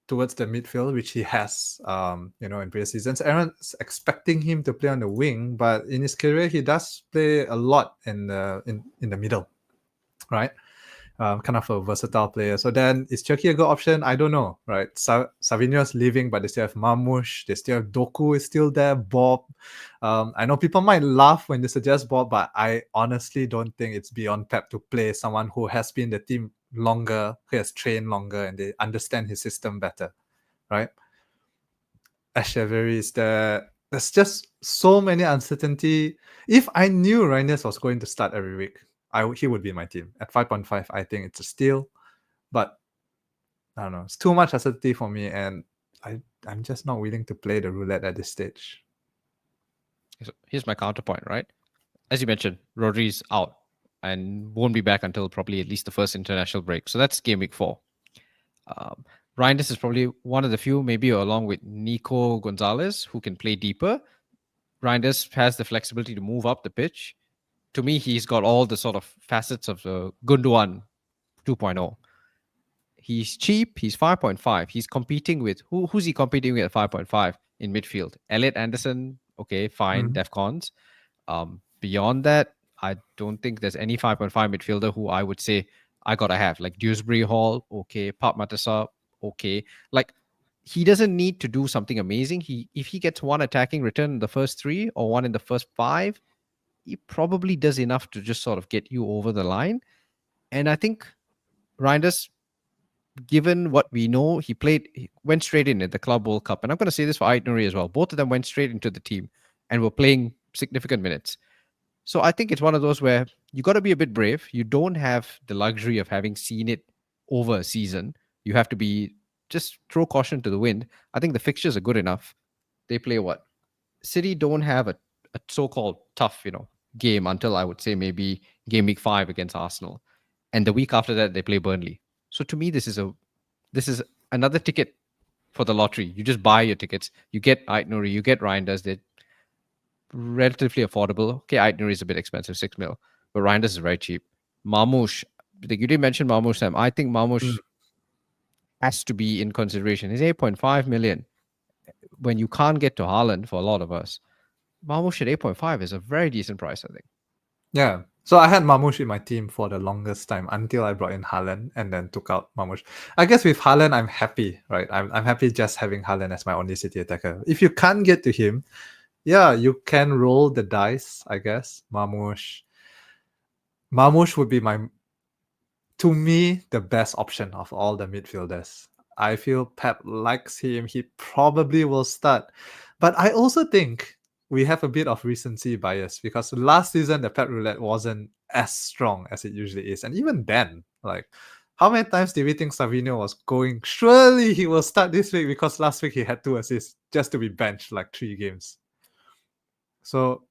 towards the midfield, which he has, in previous seasons. Everyone's expecting him to play on the wing, but in his career, he does play a lot in the middle, right? Kind of a versatile player. So then, is Turkey a good option? I don't know, right? Savinho's leaving, but they still have Marmoush. They still have Doku is still there. Bob. I know people might laugh when they suggest Bob, but I honestly don't think it's beyond Pep to play someone who has been in the team longer, who has trained longer, and they understand his system better, right? Echeverry is there. There's just so many uncertainty. If I knew Reijnders was going to start every week, he would be my team. At 5.5, I think it's a steal. But I don't know. It's too much uncertainty for me, and I'm just not willing to play the roulette at this stage. So here's my counterpoint, right? As you mentioned, Rodri's out and won't be back until probably at least the first international break. So that's game week 4. Reijnders is probably one of the few, maybe along with Nico Gonzalez, who can play deeper. Reijnders has the flexibility to move up the pitch. To me, he's got all the sort of facets of the Gundogan 2.0. He's cheap. He's 5.5. He's competing with who's he competing with at 5.5 in midfield? Elliot Anderson, okay, fine, DEFCONs. Beyond that, I don't think there's any 5.5 midfielder who I would say I gotta have. Like Dewsbury Hall, okay, Pap Matassa, okay. Like he doesn't need to do something amazing. If he gets one attacking return in the first 3 or one in the first 5, he probably does enough to just sort of get you over the line. And I think Reijnders, given what we know, he went straight in at the Club World Cup. And I'm going to say this for Aït-Nouri as well. Both of them went straight into the team and were playing significant minutes. So I think it's one of those where you got to be a bit brave. You don't have the luxury of having seen it over a season. You have to just throw caution to the wind. I think the fixtures are good enough. They play what? City don't have a so-called tough, game until I would say maybe game week 5 against Arsenal. And the week after that, they play Burnley. So to me, this is another ticket for the lottery. You just buy your tickets. You get Aït-Nouri, you get Reijnders. They're relatively affordable. Okay, Aït-Nouri is a bit expensive, 6 mil, but Reijnders is very cheap. Marmoush, you didn't mention Marmoush, Sam. I think Marmoush has to be in consideration. He's 8.5 million. When you can't get to Haaland for a lot of us, Marmoush at 8.5 is a very decent price, I think. Yeah. So I had Marmoush in my team for the longest time until I brought in Haaland and then took out Marmoush. I guess with Haaland, I'm happy, right? I'm happy just having Haaland as my only City attacker. If you can't get to him, yeah, you can roll the dice, I guess. Marmoush would be to me, the best option of all the midfielders. I feel Pep likes him. He probably will start. But I also think we have a bit of recency bias because last season the Pep roulette wasn't as strong as it usually is. And even then, like, how many times did we think Savinho was going, surely he will start this week because last week he had 2 assists just to be benched like 3 games. So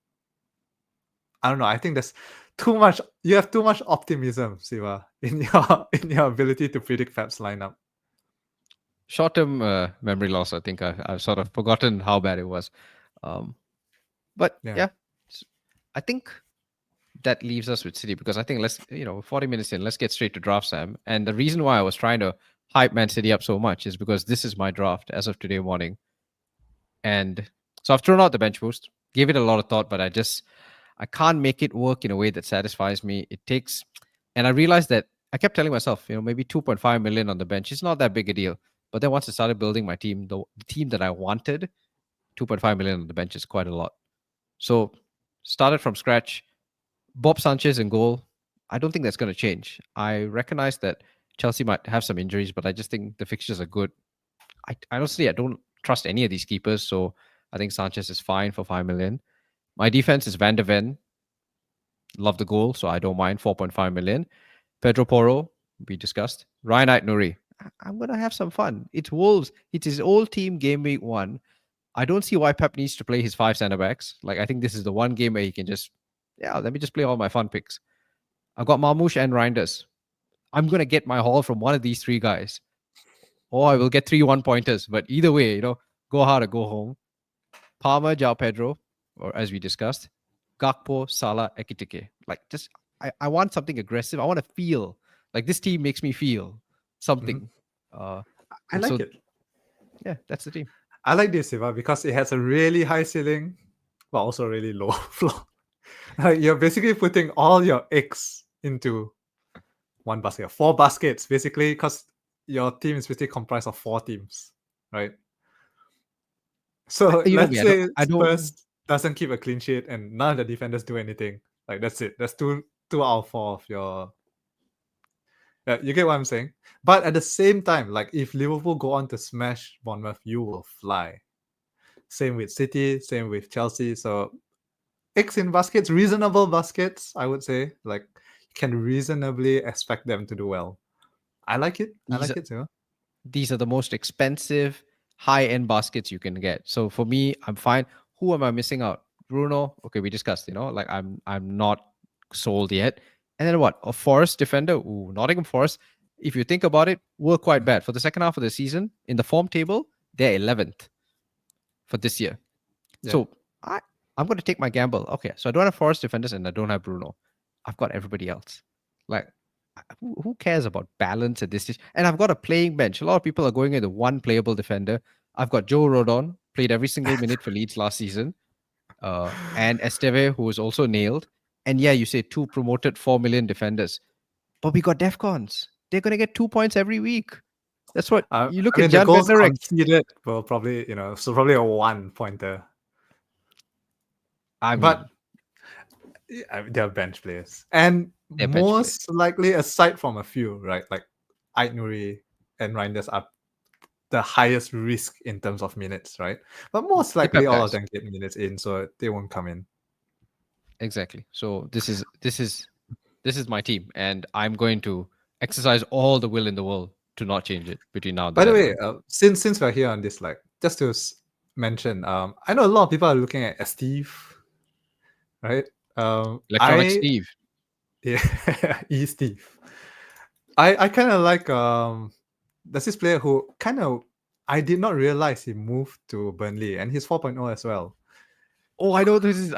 I don't know. I think there's too much. You have too much optimism, Siva, in your ability to predict Pep's lineup. Short-term memory loss. I think I've sort of forgotten how bad it was. But yeah, I think that leaves us with City because I think 40 minutes in, let's get straight to draft, Sam. And the reason why I was trying to hype Man City up so much is because this is my draft as of today morning. And so I've thrown out the bench boost, gave it a lot of thought, but I can't make it work in a way that satisfies me. It takes, and I realized that I kept telling myself, maybe 2.5 million on the bench. It's not that big a deal. But then once I started building my team, the team that I wanted, 2.5 million on the bench is quite a lot. So started from scratch. Bob Sanchez in goal. I don't think that's going to change. I recognize that Chelsea might have some injuries, but I just think the fixtures are good. I honestly, I don't trust any of these keepers, so I think Sanchez is fine for 5 million. My defense is Van de Ven. Love the goal, so I don't mind 4.5 million. Pedro Porro, we discussed. Reijnders Nuri. I'm going to have some fun. It's Wolves. It's his old team game week 1. I don't see why Pep needs to play his 5 centre backs. Like, I think this is the one game where he can just, let me just play all my fun picks. I've got Marmoush and Reijnders. I'm going to get my haul from one of these 3 guys. Or I will get 3 1-pointers. But either way, go hard or go home. Palmer, João Pedro, or as we discussed, Gakpo, Salah, Ekitike. Like, just, I want something aggressive. I want to feel. Like, this team makes me feel something. I like it. Yeah, that's the team. I like this, Siva, because it has a really high ceiling, but also really low floor. Like, you're basically putting all your eggs into one basket, 4 baskets, basically, because your team is basically comprised of 4 teams, right? So let's say Spurs doesn't keep a clean sheet and none of the defenders do anything. Like, that's it. That's two out of 4 of your. You get what I'm saying? But at the same time, like, if Liverpool go on to smash Bournemouth, you will fly. Same with City, same with Chelsea. So eggs in baskets, reasonable baskets, I would say. Like, you can reasonably expect them to do well. I like it. These are the most expensive, high-end baskets you can get. So for me, I'm fine. Who am I missing out? Bruno. Okay, we discussed. Like, I'm not sold yet. And then what? A Forest defender? Ooh, Nottingham Forest. If you think about it, we're quite bad. For the second half of the season, in the form table, they're 11th for this year. Yeah. So I'm going to take my gamble. Okay, so I don't have Forest defenders and I don't have Bruno. I've got everybody else. Like, who cares about balance at this stage? And I've got a playing bench. A lot of people are going into one playable defender. I've got Joe Rodon, played every single minute for Leeds last season. And Esteve, who was also nailed. And yeah, you say 2 promoted 4 million defenders. But we got DEFCONs. They're going to get 2 points every week. That's what you look at. The goals conceded will probably, so probably a 1-pointer. But they're bench players. And most likely, aside from a few, right? Like Nuri and Reijnders are the highest risk in terms of minutes, right? But most likely all of them get minutes in, so they won't come in. Exactly. So this is my team, and I'm going to exercise all the will in the world to not change it between now and then. By the way, since we're here on this, like, just to mention, I know a lot of people are looking at Steve, right? Electronic Steve. Yeah, Steve. I kind of like there's this player who I did not realize he moved to Burnley, and he's 4.0 as well. Oh, I know this is.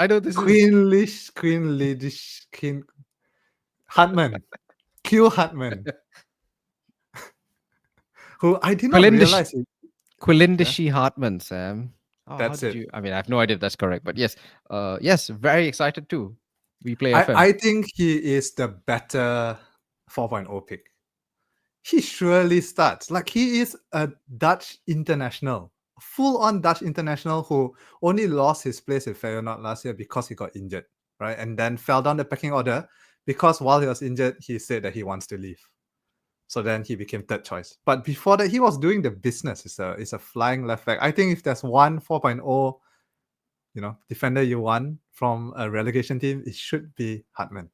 Queen Hartman. Q Hartman. Who I did not realize. Quilindishi Hartman, Sam. Oh, that's it. I mean, I have no idea if that's correct, but yes. Yes, very excited too. We play FM. I think he is the better 4.0 pick. He surely starts. Like, he is a Dutch international. Full-on Dutch international who only lost his place at Feyenoord last year because he got injured, right? And then fell down the pecking order because while he was injured, he said that he wants to leave. So then he became third choice. But before that, he was doing the business. It's a flying left back. I think if there's one 4.0, defender you want from a relegation team, it should be Hartman.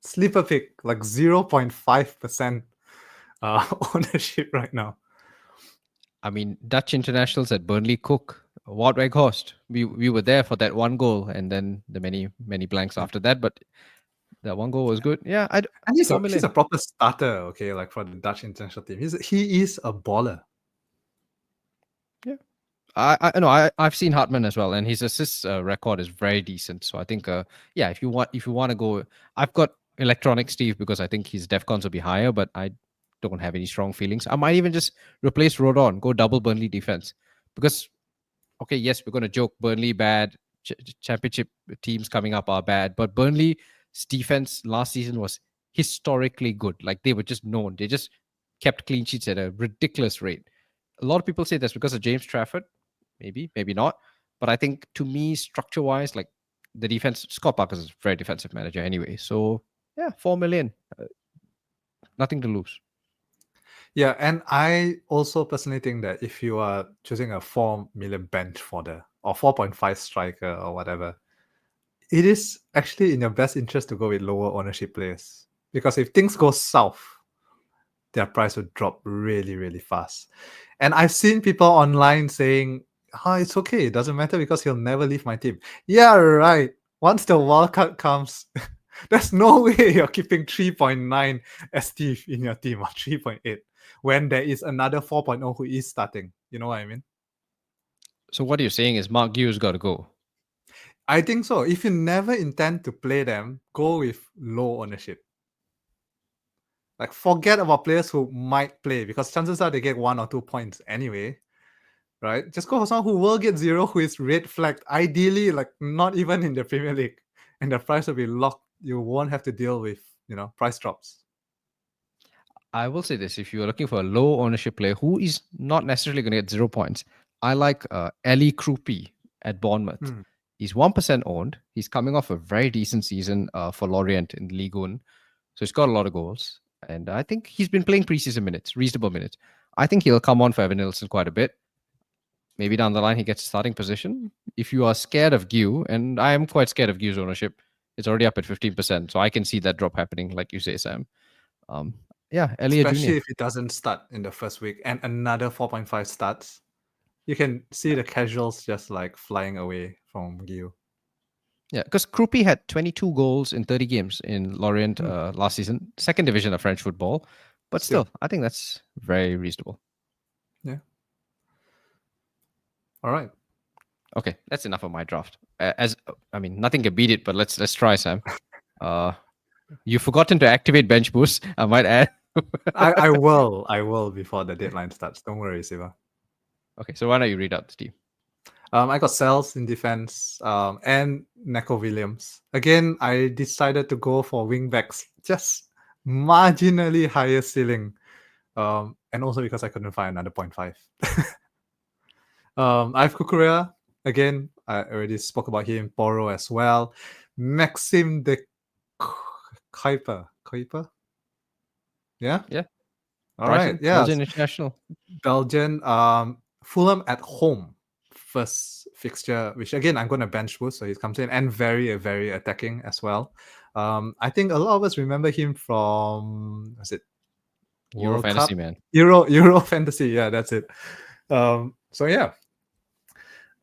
Sleeper pick, like 0.5% ownership right now. I mean, Dutch internationals at Burnley Cook, Wout Weghorst. We were there for that one goal and then the many blanks after that. But that one goal was good. Yeah, and he's a proper starter. Okay, like for the Dutch international team, he is a baller. Yeah, I've seen Hartman as well, and his assist record is very decent. So I think, yeah, if you want to go, I've got Electronic Steve because I think his DEFCONs will be higher, but I don't have any strong feelings. I might even just replace Rodon, go double Burnley defense. Because, okay, yes, we're going to joke Burnley bad, championship teams coming up are bad, but Burnley's defense last season was historically good. Like they were just known. They just kept clean sheets at a ridiculous rate. A lot of people say that's because of James Trafford. Maybe, maybe not. But I think to me, structure wise, like the defense, Scott Parker's a very defensive manager anyway. So yeah, 4 million, nothing to lose. Yeah, and I also personally think that if you are choosing a 4 million bench fodder or 4.5 striker or whatever, it is actually in your best interest to go with lower ownership players. Because if things go south, their price would drop really, really fast. And I've seen people online saying, it's okay, it doesn't matter because he'll never leave my team. Yeah, right. Once the wildcard comes, there's no way you're keeping 3.9 Steve in your team or 3.8 when there is another 4.0 who is starting. You know what I mean? So what you're saying is Mark Guiu's got to go. I think so. If you never intend to play them, go with low ownership. Like forget about players who might play because chances are they get 1 or 2 points anyway. Right? Just go for someone who will get 0, who is red flagged. Ideally, like not even in the Premier League. And the price will be locked. You won't have to deal with, price drops. I will say this: if you are looking for a low ownership player who is not necessarily going to get 0 points, I like Eli Krupi at Bournemouth. He's 1% owned. He's coming off a very decent season for Lorient in Ligue 1. So he's got a lot of goals. And I think he's been playing preseason minutes, reasonable minutes. I think he'll come on for Evan Nilsson quite a bit. Maybe down the line he gets a starting position. If you are scared of Guiu, and I am quite scared of Guiu's ownership, it's already up at 15%. So I can see that drop happening, like you say, Sam. Yeah, Elliot Especially Jr. if it doesn't start in the first week and another 4.5 starts. You can see the casuals just like flying away from Guiu. Yeah, because Krupi had 22 goals in 30 games in Lorient last season, second division of French football. But still, I think that's very reasonable. Yeah. All right. Okay, that's enough of my draft. Nothing can beat it, but let's try, Sam. You've forgotten to activate bench boost. I might add. I will before the deadline starts. Don't worry, Siva. Okay, so why don't you read out the team? I got Sells in defense and Neco Williams. Again, I decided to go for wingbacks, just marginally higher ceiling. And also because I couldn't find another 0.5. I have Cucurella. Again, I already spoke about him. Porro as well. Maxim de Kuiper. Yeah? Yeah. All Brighton, right. Yeah. Belgian international. Belgian. Fulham at home. First fixture, which again I'm going to bench boost, so he comes in and very, very attacking as well. I think a lot of us remember him from Euro World Fantasy, Cup? man. Euro Fantasy, yeah, that's it. So yeah,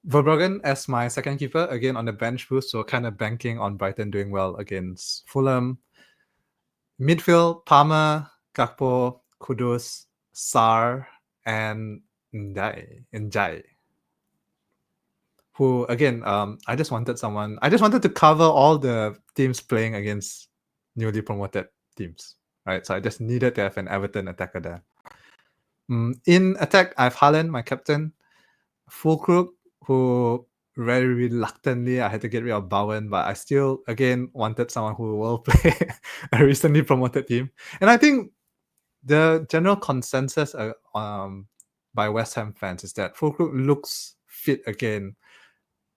Verbruggen as my second keeper, again on the bench boost, so kind of banking on Brighton doing well against Fulham. Midfield, Palmer, Gakpo, Kudus, Sarr, and Njai. Who again, I just wanted to cover all the teams playing against newly promoted teams, right? So I just needed to have an Everton attacker there. In attack, I have Haaland, my captain, Fulkrug, who very reluctantly I had to get rid of Bowen, but I still again wanted someone who will play a recently promoted team. And I think the general consensus by West Ham fans is that Fulkrug looks fit again.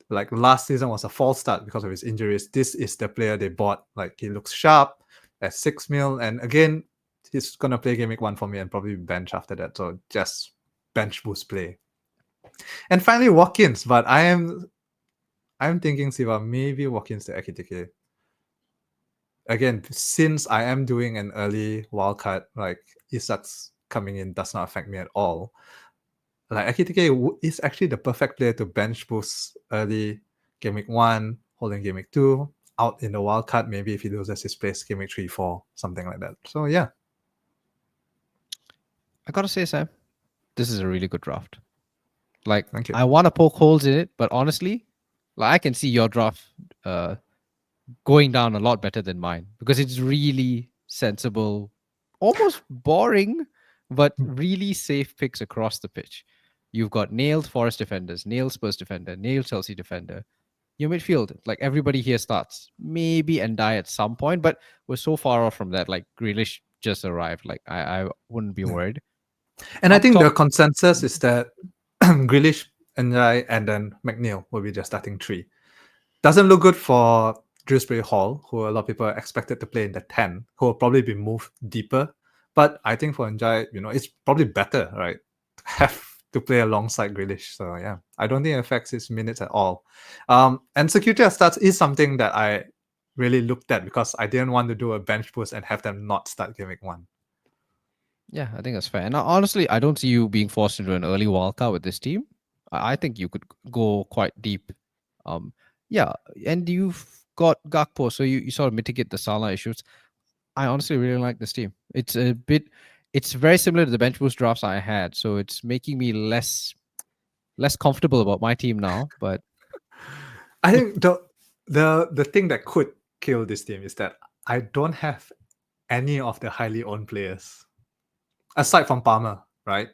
Like last season was a false start because of his injuries. This is the player they bought. Like he looks sharp at 6 mil. And again, he's going to play game week 1 for me and probably bench after that. So just bench boost play. And finally, Watkins. But I'm thinking, Siva, maybe Watkins to Ekitike. Again, since I am doing an early wildcard, like Isak's coming in does not affect me at all. Like Ekitike is actually the perfect player to bench boost early game week 1, holding game week 2, out in the wild card, maybe if he loses his place game week 3, 4, something like that. So yeah. I gotta say, Sam, this is a really good draft. Like, Thank you. I want to poke holes in it, but honestly, like I can see your draft going down a lot better than mine because it's really sensible, almost boring, but really safe picks across the pitch. You've got nailed Forest defenders, nailed Spurs defender, nailed Chelsea defender. Your midfield, like everybody here starts. Maybe and die at some point, but we're so far off from that. Like Grealish just arrived. Like I wouldn't be Yeah. worried. And I Up think the top, consensus is that Grealish, Njai, and then McNeil will be the starting three. Doesn't look good for Dewsbury Hall, who a lot of people are expected to play in the 10, who will probably be moved deeper. But I think for Njai, it's probably better, right? To have to play alongside Grealish. So yeah, I don't think it affects his minutes at all. And security of starts is something that I really looked at because I didn't want to do a bench boost and have them not start game week 1. yeah, I think that's fair. And honestly, I don't see you being forced into an early wildcard with this team. I think you could go quite deep. Yeah, and you've got Gakpo, so you sort of mitigate the Salah issues. I honestly really like this team. It's very similar to the bench boost drafts I had, so it's making me less comfortable about my team now. But I think the thing that could kill this team is that I don't have any of the highly owned players aside from Palmer, right?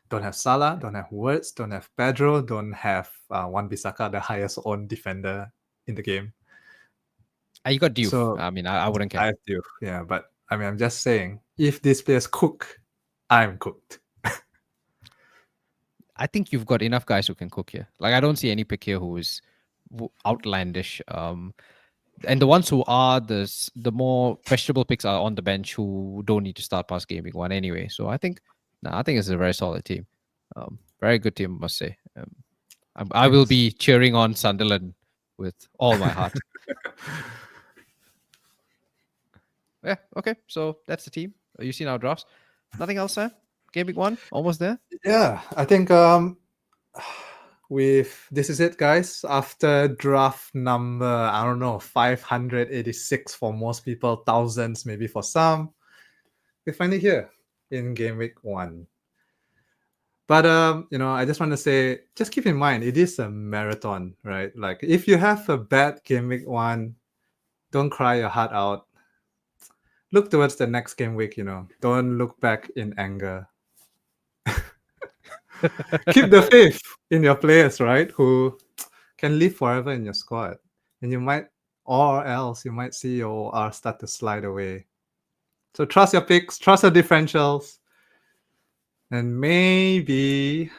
Don't have Salah, don't have Wirtz, don't have Pedro, don't have Wan-Bissaka, Saka, the highest owned defender in the game. you got Diouf. So I mean, I wouldn't care. I have to, yeah. But I mean, I'm just saying, if these players cook, I'm cooked. I think you've got enough guys who can cook here. Like I don't see any pick here who is outlandish. And the ones who are the more questionable picks are on the bench who don't need to start past game week 1 anyway. So I think it's a very solid team. Very good team, I must say. I will be cheering on Sunderland with all my heart. Yeah, okay. So that's the team. You've seen our drafts. Nothing else, sir? Game week 1, almost there. Yeah, I think this is it, guys. After draft number, I don't know, 586 for most people, thousands maybe for some. We finally here in game week 1. But I just want to say, just keep in mind, it is a marathon, right? Like if you have a bad game week 1, don't cry your heart out. Look towards the next game week, Don't look back in anger. Keep the faith in your players, right? Who can live forever in your squad. And you might see your OR start to slide away. So trust your picks, trust your differentials, and maybe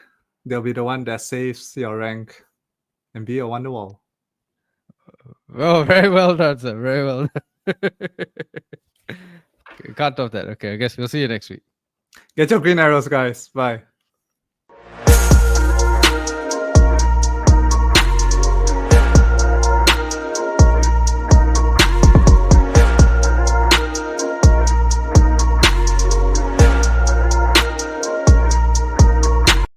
they'll be the one that saves your rank and be a Wonderwall. Oh, very well done, sir. Very well done. Can't top that. Okay, I guess we'll see you next week. Get your green arrows, guys. Bye.